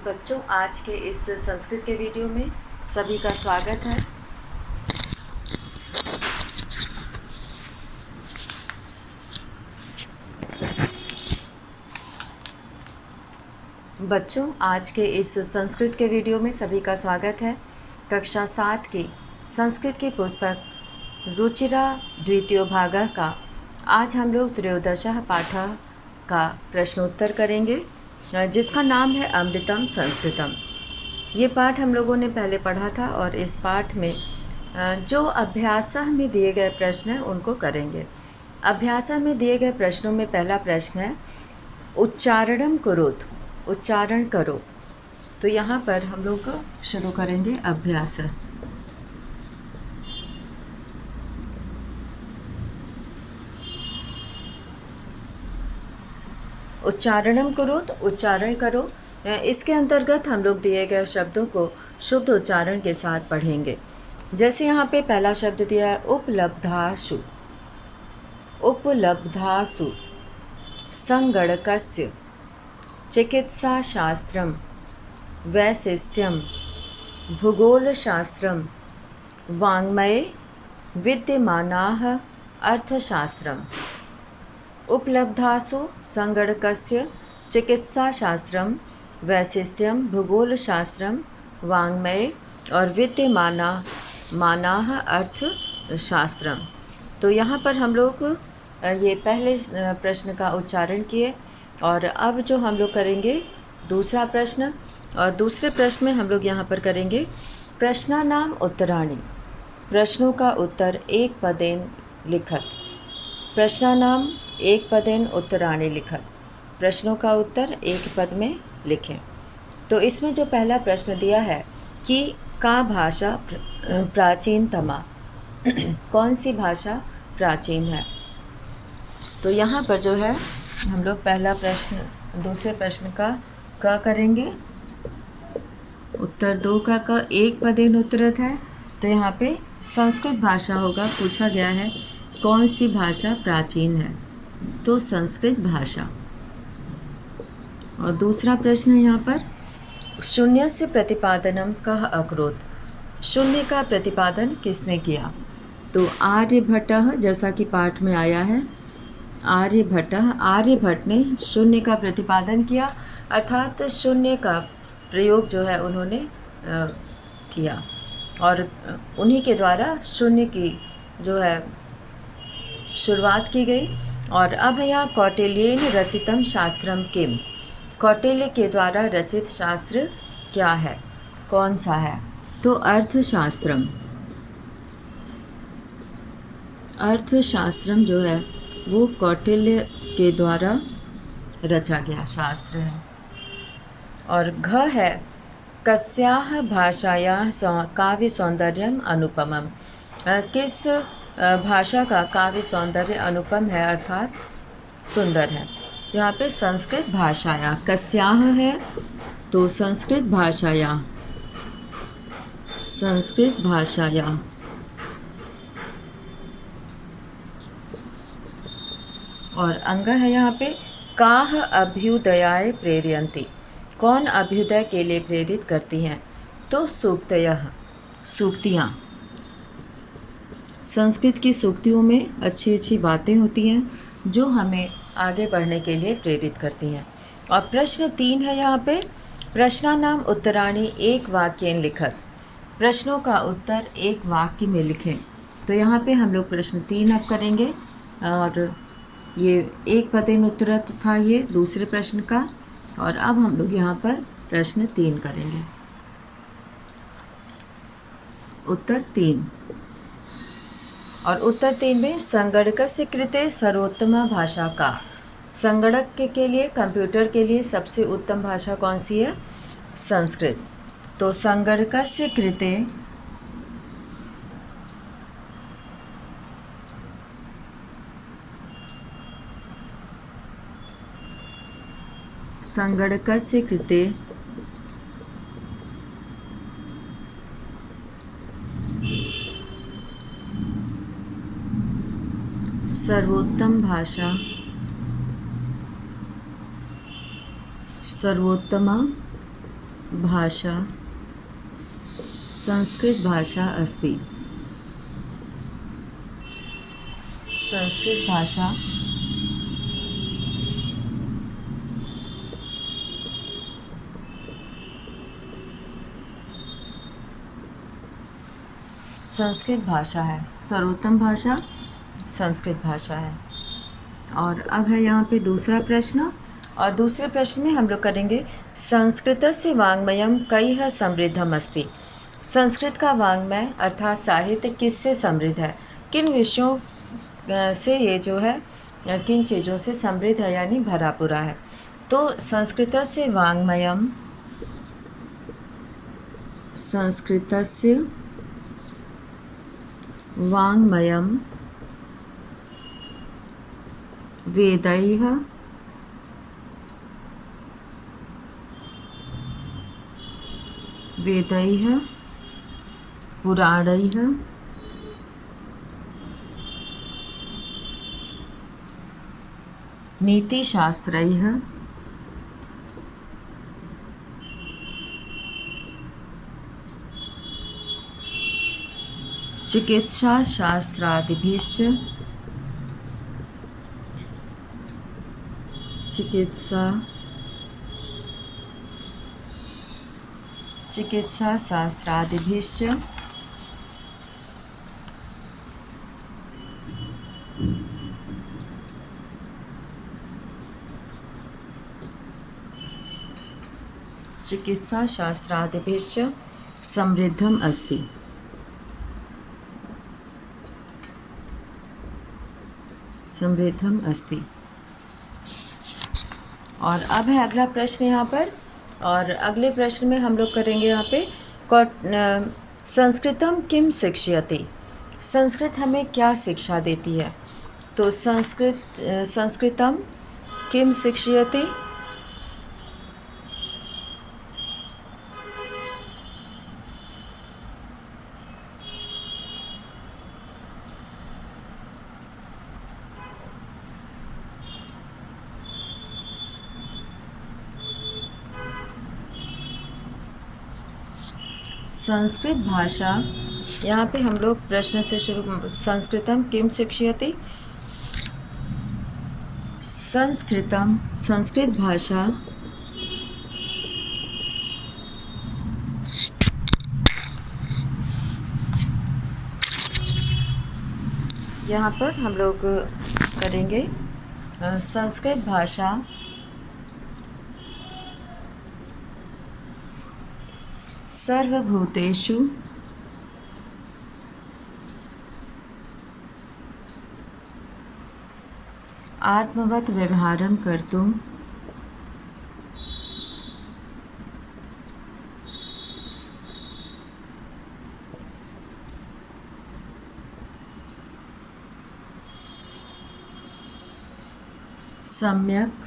बच्चों, आज के इस संस्कृत के वीडियो में सभी का स्वागत है। बच्चों, आज के इस संस्कृत के वीडियो में सभी का स्वागत है। कक्षा 7 की संस्कृत की पुस्तक रुचिरा द्वितीय भागः का आज हम लोग त्रयोदशः पाठः का प्रश्नोत्तर करेंगे, जिसका नाम है अमृतम संस्कृतम। ये पाठ हम लोगों ने पहले पढ़ा था और इस पाठ में जो अभ्यासः में दिए गए प्रश्न हैं उनको करेंगे। अभ्यासः में दिए गए प्रश्नों में पहला प्रश्न है उच्चारणम कुरुत, उच्चारण करो। तो यहाँ पर हम लोग शुरू करेंगे अभ्यास। उच्चारणम कुरुत, उच्चारण करो। इसके अंतर्गत हम लोग दिए गए शब्दों को शुद्ध उच्चारण के साथ पढ़ेंगे। जैसे यहाँ पे पहला शब्द दिया है उपलब्धासु, उपलब्धासु संगणकस्य चिकित्साशास्त्रं वैशिष्ट्यं भूगोलशास्त्रं वाङ्मये विद्यमानाः अर्थशास्त्रम्। उपलब्धासु संगणकस्य चिकित्साशास्त्रं वैशिष्ट्यं भूगोलशास्त्रं वाङ्मये और विद्यमानाः अर्थशास्त्रम्। तो यहाँ पर हम लोग ये पहले प्रश्न का उच्चारण किए और अब जो हम लोग करेंगे दूसरा प्रश्न, और दूसरे प्रश्न में हम लोग यहाँ पर करेंगे प्रश्नानाम उत्तराणि, प्रश्नों का उत्तर एक पदेन लिखत। प्रश्नानाम एक पदेन उत्तराणि लिखत, प्रश्नों का उत्तर एक पद में लिखें। तो इसमें जो पहला प्रश्न दिया है कि का भाषा प्राचीनतमा, कौन सी भाषा प्राचीन है। तो यहाँ पर जो है हम लोग पहला प्रश्न दूसरे प्रश्न का क करेंगे, उत्तर दो का क एक पदेन उत्तरत है। तो यहाँ पे संस्कृत भाषा होगा, पूछा गया है कौन सी भाषा प्राचीन है, तो संस्कृत भाषा। और दूसरा प्रश्न है यहाँ पर शून्यस्य प्रतिपादनम कः अकरोत्, शून्य का प्रतिपादन किसने किया। तो आर्यभट्टः, जैसा कि पाठ में आया है आर्यभट्टः, आर्यभट्ट ने शून्य का प्रतिपादन किया, अर्थात शून्य का प्रयोग जो है उन्होंने किया और उन्हीं के द्वारा शून्य की जो है शुरुआत की गई। और अब यहाँ कौटिल्येन रचितम शास्त्रम किम, कौटिल्य के द्वारा रचित शास्त्र क्या है, कौन सा है। तो अर्थशास्त्रम, अर्थशास्त्रम जो है वो कौटिल्य के द्वारा रचा गया शास्त्र है। और घ है कस्याः भाषायाः काव्य सौंदर्यम अनुपमम, किस भाषा का काव्य सौंदर्य अनुपम है अर्थात सुंदर है। यहाँ पे संस्कृत भाषाया, कस्याः है तो संस्कृत भाषाया, संस्कृत भाषाया। और अंग है यहाँ पे काह अभ्युदयाय प्रेरयन्ति, कौन अभ्युदय के लिए प्रेरित करती हैं। तो सूक्तयः, सूक्तियाँ। संस्कृत की सूक्तियों में अच्छी अच्छी बातें होती हैं जो हमें आगे बढ़ने के लिए प्रेरित करती हैं। और प्रश्न 3 है यहाँ पे प्रश्नानाम उत्तराणि एक वाक्येन लिखत, प्रश्नों का उत्तर एक वाक्य में लिखें। तो यहाँ पे हम लोग प्रश्न 3 अब करेंगे और ये एक पदेन उत्तरत था ये दूसरे प्रश्न का, और अब हम लोग यहाँ पर प्रश्न 3 करेंगे, उत्तर 3। और उत्तर 3 में संगणकस्य कृते सर्वोत्तमा भाषा का, संगणक के लिए, कंप्यूटर के लिए सबसे उत्तम भाषा कौन सी है, संस्कृत। तो संगणकस्य कृते संगणकस्य कृते सर्वोत्तम भाषा, सर्वोत्तमा भाषा संस्कृत भाषा अस्ति। संस्कृत भाषा संस्कृत भाषा है, सर्वोत्तम भाषा संस्कृत भाषा है। और अब है यहाँ पे दूसरा प्रश्न, और दूसरे प्रश्न में हम लोग करेंगे संस्कृतस्य वाङ्मयं कैः समृद्धम् अस्ति। संस्कृत का वाङ्मय अर्थात साहित्य किससे समृद्ध है, किन विषयों से ये जो है किन चीज़ों से समृद्ध है यानी भरा पूरा है। तो संस्कृतस्य वाङ्मयं, संस्कृतस्य वाङ्मयं वेदैः पुराणैः नीतिशास्त्रैः चिकित्साशास्त्रादिभिश्च चिकित्साशास्त्रादिभिश्च समृद्धम् अस्ति। समृद्धम् अस्ति। और अब है अगला प्रश्न यहाँ पर, और अगले प्रश्न में हम लोग करेंगे यहाँ पे संस्कृतम किम शिक्षयति। संस्कृत हमें क्या शिक्षा देती है। तो संस्कृतम किम शिक्षयति, संस्कृत भाषा, यहाँ पे हम लोग प्रश्न से शुरू, संस्कृतम किम शिक्षयति। संस्कृतम, संस्कृत भाषा यहाँ पर हम लोग करेंगे संस्कृत भाषा सर्वभूतेषु आत्मवत् व्यवहारं कर्तुं सम्यक्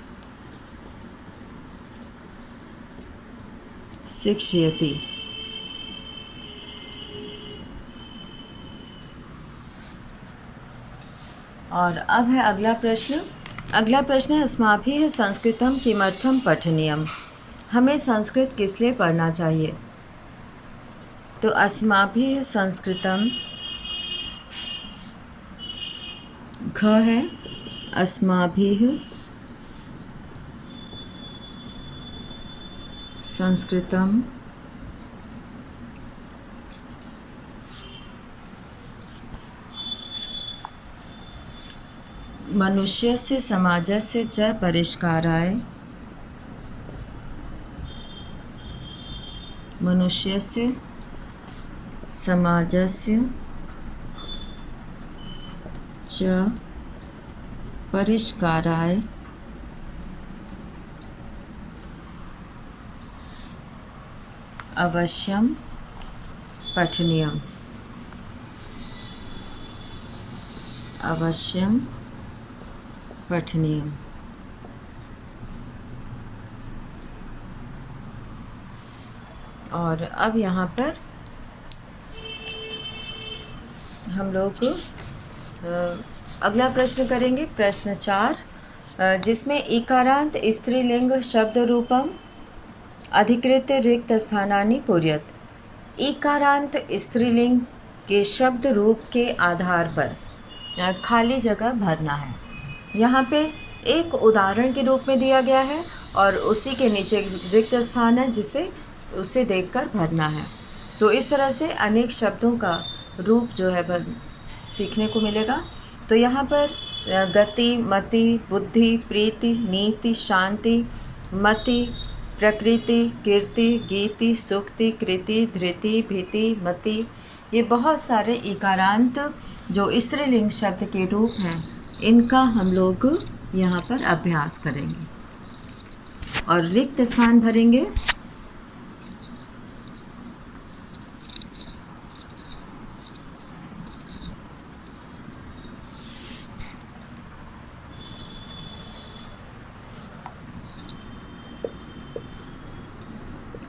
शिक्षयति। और अब है अगला प्रश्न। अगला प्रश्न है अस्माभिः संस्कृतं किमर्थं पठनीयम्। हमें संस्कृत किस लिए पढ़ना चाहिए। तो अस्माभिः संस्कृतं, घ है, अस्माभिः संस्कृतं मनुष्यस्य समाजस्य च परिष्काराय, मनुष्यस्य समाजस्य च परिष्काराय अवश्यं पठनीयम्। अवश्यं पठनीयम्। और अब यहाँ पर हम लोग अगला प्रश्न करेंगे, प्रश्न 4, जिसमें इकारांत स्त्रीलिंग शब्द रूपम अधिकृत रिक्त स्थानानि पूर्यत। इकारांत स्त्रीलिंग के शब्द रूप के आधार पर खाली जगह भरना है। यहाँ पे एक उदाहरण के रूप में दिया गया है और उसी के नीचे रिक्त स्थान है जिसे उसे देखकर भरना है। तो इस तरह से अनेक शब्दों का रूप जो है सीखने को मिलेगा। तो यहाँ पर गति, मति, बुद्धि, प्रीति, नीति, शांति, मति, प्रकृति, कीर्ति, गीति, सुक्ति, कृति, धृति, भीति, मति, ये बहुत सारे इकारांत जो स्त्रीलिंग शब्द के रूप हैं, इनका हम लोग यहाँ पर अभ्यास करेंगे और रिक्त स्थान भरेंगे।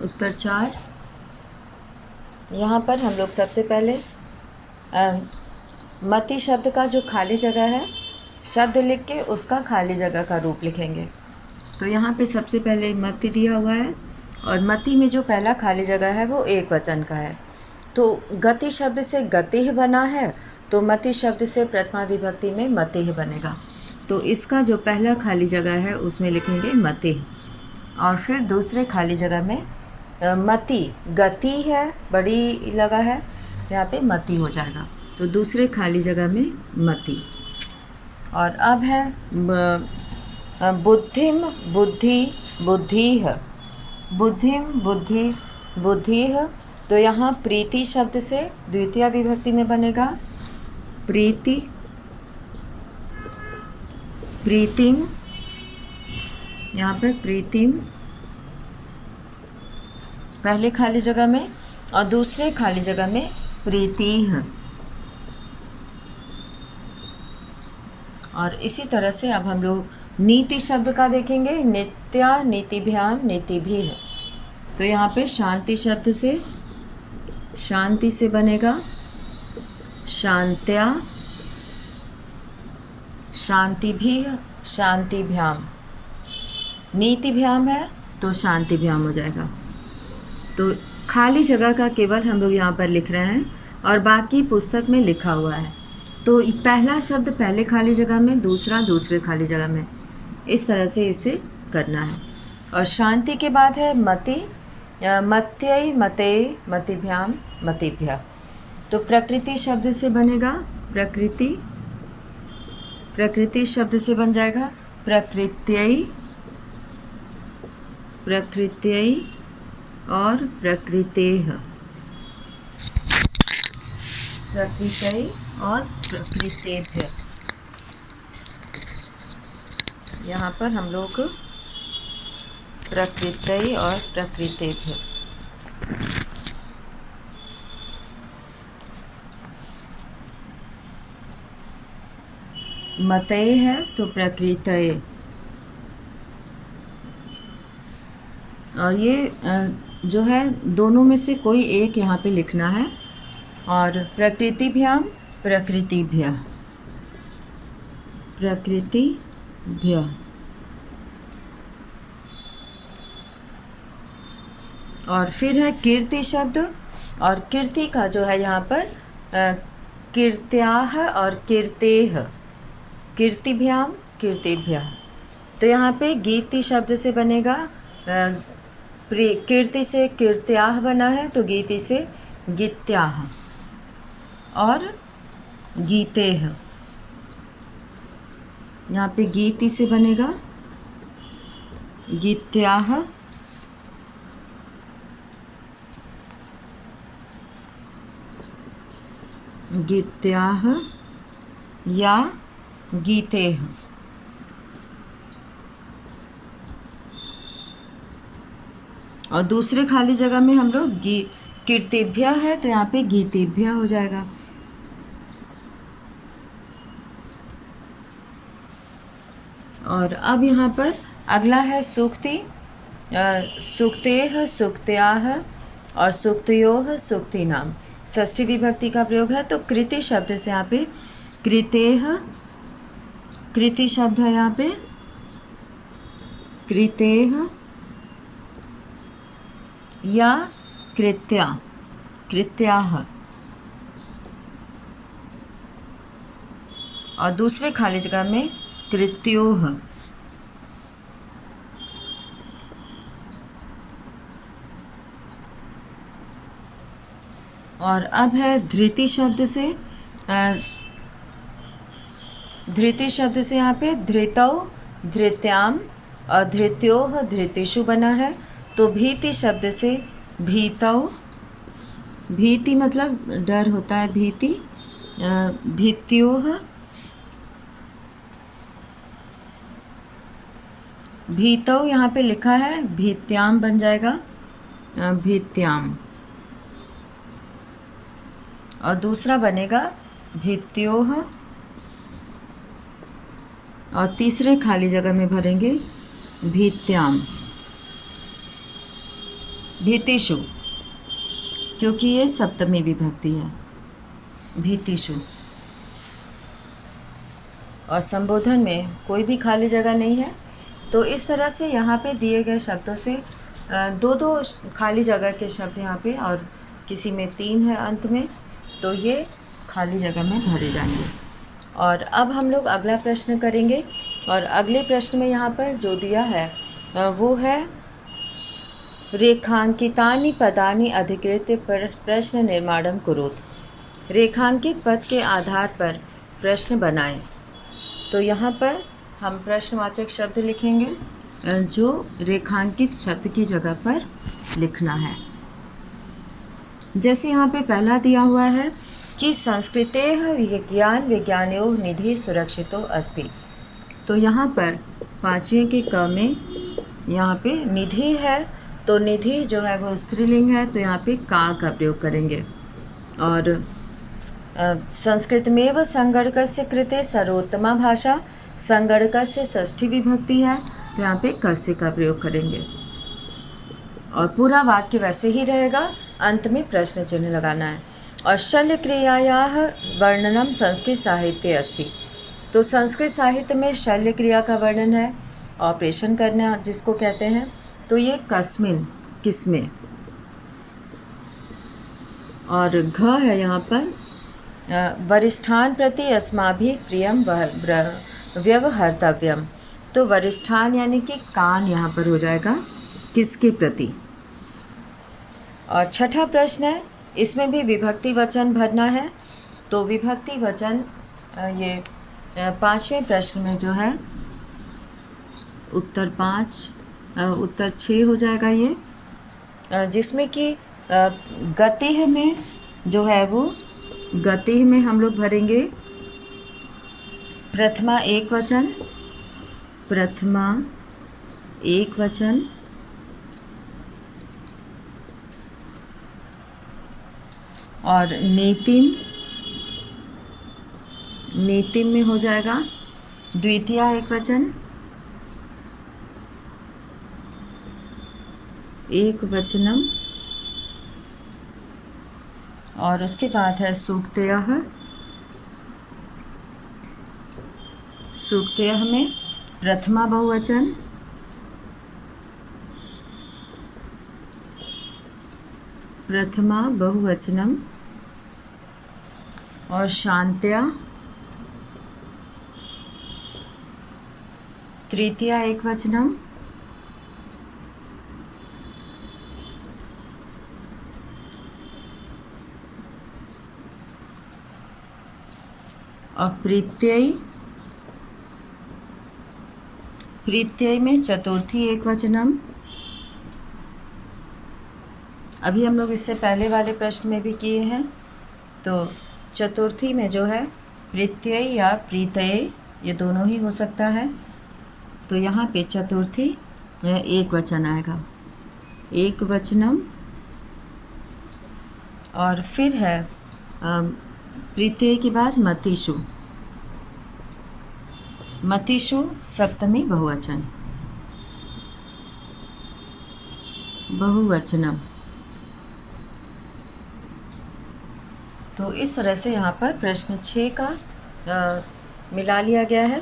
उत्तर 4। यहाँ पर हम लोग सबसे पहले मति शब्द का जो खाली जगह है, शब्द लिख के उसका खाली जगह का रूप लिखेंगे। तो यहाँ पे सबसे पहले मति दिया हुआ है और मति में जो पहला खाली जगह है वो एक वचन का है। तो गति शब्द से गति ही बना है, तो मति शब्द से प्रथमा विभक्ति में मति ही बनेगा। तो इसका जो पहला खाली जगह है उसमें लिखेंगे मति। और फिर दूसरे खाली जगह में मति, गति है, बड़ी लगा है, यहाँ पे मति हो जाएगा। तो दूसरे खाली जगह में मति। और अब है बुद्धिम, बुद्धि, बुद्धिः, बुद्धिम, बुद्धि, बुद्धिः। तो यहाँ प्रीति शब्द से द्वितीय विभक्ति में बनेगा प्रीति, प्रीतिम, यहाँ पे प्रीतिम पहले खाली जगह में और दूसरे खाली जगह में प्रीतिः। और इसी तरह से अब हम लोग नीति शब्द का देखेंगे। नित्या, नीतिभ्याम, नीतिभिः। तो यहाँ पे शांति शब्द से शांति से बनेगा शांत्या, शांतिभिः, शांतिभ्याम। नीतिभ्याम है तो शांतिभ्याम हो जाएगा। तो खाली जगह का केवल हम लोग यहाँ पर लिख रहे हैं और बाकी पुस्तक में लिखा हुआ है। तो पहला शब्द पहले खाली जगह में, दूसरा दूसरे खाली जगह में, इस तरह से इसे करना है। और शांति के बाद है मति, मत्यै, मते, मतिभ्याम, मतिभ्यः। तो प्रकृति शब्द से बनेगा प्रकृति, प्रकृति शब्द से बन जाएगा प्रकृत्यै, प्रकृत्यै और प्रकृतेः, प्रकृत्यै और प्रकृतेभ्यः। यहाँ पर हम लोग प्रकृत्यै और प्रकृतेभ्यः। मतये है तो प्रकृतये। और ये जो है दोनों में से कोई एक यहाँ पे लिखना है। और प्रकृतिभ्याम, प्रकृतिभ्यः, प्रकृतिभ्यः। और फिर है कीर्ति शब्द। और कीर्ति का जो है यहाँ पर कीर्त्याः और कीर्तेः, कीर्तिभ्याम, कीर्तिभ्यः। तो यहाँ पे गीति शब्द से बनेगा कीर्ति से कीर्त्याः बना है तो गीति से गीत्याः और गीतेः। यहाँ पे गीति से बनेगा गीत्याः, गीत्याः या गीतेः। और दूसरे खाली जगह में हम लोग कीर्तिभ्यः है तो यहाँ पे गीतिभ्यः हो जाएगा। और अब यहाँ पर अगला है सूक्ति। सूक्तेः, सूक्त्याः और सूक्तयोः, सूक्तिनाम। षष्ठी विभक्ति का प्रयोग है। तो कृति शब्द से यहाँ पे कृतेः, कृति शब्द है यहाँ पे कृतेः या कृत्या, कृत्याः, और दूसरे खाली जगह में कृत्योः। और अब है धृति शब्द से, धृति शब्द से यहाँ पे धृतौ, धृत्याम और धृत्योः, धृतिषु बना है। तो भीति शब्द से भीतौ, भीति मतलब डर होता है, भीति, भीत्योः, भीतौ यहाँ पे लिखा है, भीत्याम बन जाएगा, भीत्याम, और दूसरा बनेगा भीत्योः, और तीसरे खाली जगह में भरेंगे भीत्याम, भीतिषु, क्योंकि ये सप्तमी विभक्ति है, भीतिषु। और संबोधन में कोई भी खाली जगह नहीं है, तो इस तरह से यहाँ पे दिए गए शब्दों से दो दो खाली जगह के शब्द यहाँ पे, और किसी में 3 है अंत में, तो ये खाली जगह में भरे जाएंगे। और अब हम लोग अगला प्रश्न करेंगे, और अगले प्रश्न में यहाँ पर जो दिया है वो है रेखांकितानि पदानि अधिकृत्य प्रश्न निर्माणं कुरुत। रेखांकित पद के आधार पर प्रश्न बनाएं। तो यहाँ पर हम प्रश्नवाचक शब्द लिखेंगे जो रेखांकित शब्द की जगह पर लिखना है। जैसे यहाँ पे पहला दिया हुआ है कि संस्कृतेः विज्ञान विज्ञानयोः निधि सुरक्षितो अस्ति। तो यहाँ पर 5वें के क में यहाँ पे निधि है, तो निधि जो है वो स्त्रीलिंग है, तो यहाँ पे का प्रयोग करेंगे। और संस्कृतमेव संगणकस्य कृते सर्वोत्तमा भाषा, संगणकस्य षष्ठी विभक्ति है, तो यहाँ पे कस्य का प्रयोग करेंगे। और पूरा वाक्य वैसे ही रहेगा, अंत में प्रश्न चिन्ह लगाना है। और शल्य क्रियायाः वर्णनम संस्कृत साहित्ये अस्ति। तो संस्कृत साहित्य में शल्य क्रिया का वर्णन है, ऑपरेशन करना जिसको कहते हैं। तो ये कस्मिन, किसमें, और घ है यहाँ पर वरिष्ठान प्रति अस्माभिः प्रियम व्यवहर्तव्यम। तो वरिष्ठान यानी कि कान यहाँ पर हो जाएगा, किसके प्रति। और छठा प्रश्न है, इसमें भी विभक्ति वचन भरना है। तो विभक्ति वचन ये 5वें प्रश्न में जो है उत्तर 5, उत्तर 6 हो जाएगा ये, जिसमें कि गतिः में जो है वो गतिः में हम लोग भरेंगे प्रथमा एक वचन, प्रथमा एक वचन, और नीतिम, नीतिम में हो जाएगा द्वितीया एक वचन, एक वचनम, और उसके बाद है सूक्तयः, सूक्तयः में प्रथमा बहुवचन, प्रथमा बहुवचनम, और शांत्या तृतीया एक वचनम, और प्रीत्यय, प्रीत्यय में चतुर्थी एक वचनम। अभी हम लोग इससे पहले वाले प्रश्न में भी किए हैं। तो चतुर्थी में जो है प्रीत्यय या प्रीतय, ये दोनों ही हो सकता है। तो यहाँ पे चतुर्थी एक वचन आएगा, एक वचनम। और फिर है प्रीत्यय के बाद मतिषु, मतिषु सप्तमी बहुवचन, बहुवचनम। तो इस तरह से यहाँ पर प्रश्न 6 का मिला लिया गया है।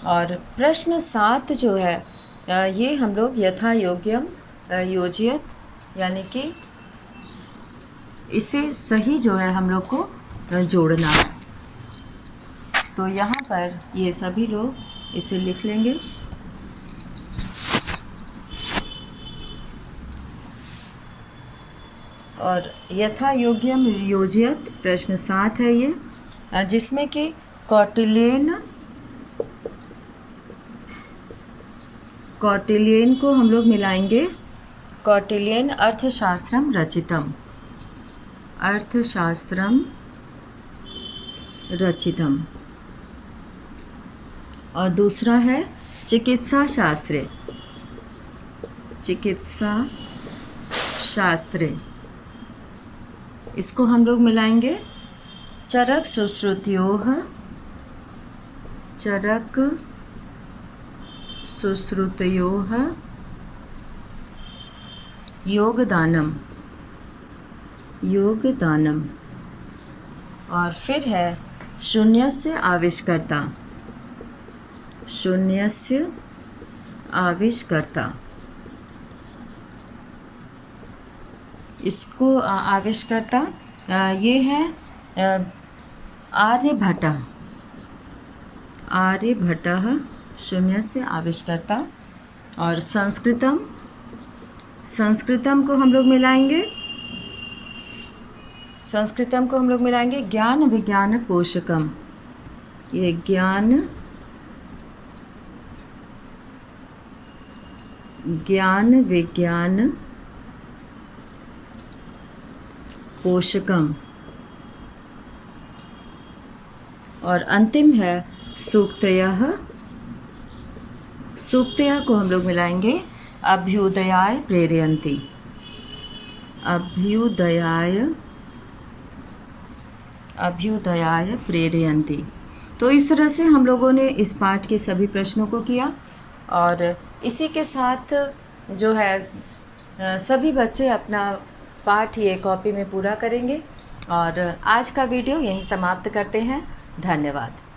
और प्रश्न 7 जो है ये हम लोग यथा योग्यम योजियत यानी कि इसे सही जो है हम लोग को जोड़ना है। तो यहाँ पर ये सभी लोग इसे लिख लेंगे। और यथा योग्यम योजयत प्रश्न 7 है ये, जिसमें कि कौटिल्यन को हम लोग मिलाएंगे कौटिल्यन अर्थशास्त्रम रचितम। और दूसरा है चिकित्सा शास्त्रे, इसको हम लोग मिलाएंगे चरक सुश्रुतयोः योगदानम। और फिर है शून्यस्य आविष्कर्ता। इसको आविष्कर्ता ये है आर्यभट्टः शून्यस्य आविष्कर्ता। और संस्कृतम को हम लोग मिलाएंगे ज्ञान विज्ञान पोषकम। ये ज्ञान विज्ञान पोषकम। और अंतिम है सूक्तयः को हम लोग मिलाएंगे अभ्युदयाय प्रेरयन्ति। तो इस तरह से हम लोगों ने इस पाठ के सभी प्रश्नों को किया। और इसी के साथ जो है सभी बच्चे अपना पाठ ये कॉपी में पूरा करेंगे। और आज का वीडियो यहीं समाप्त करते हैं। धन्यवाद।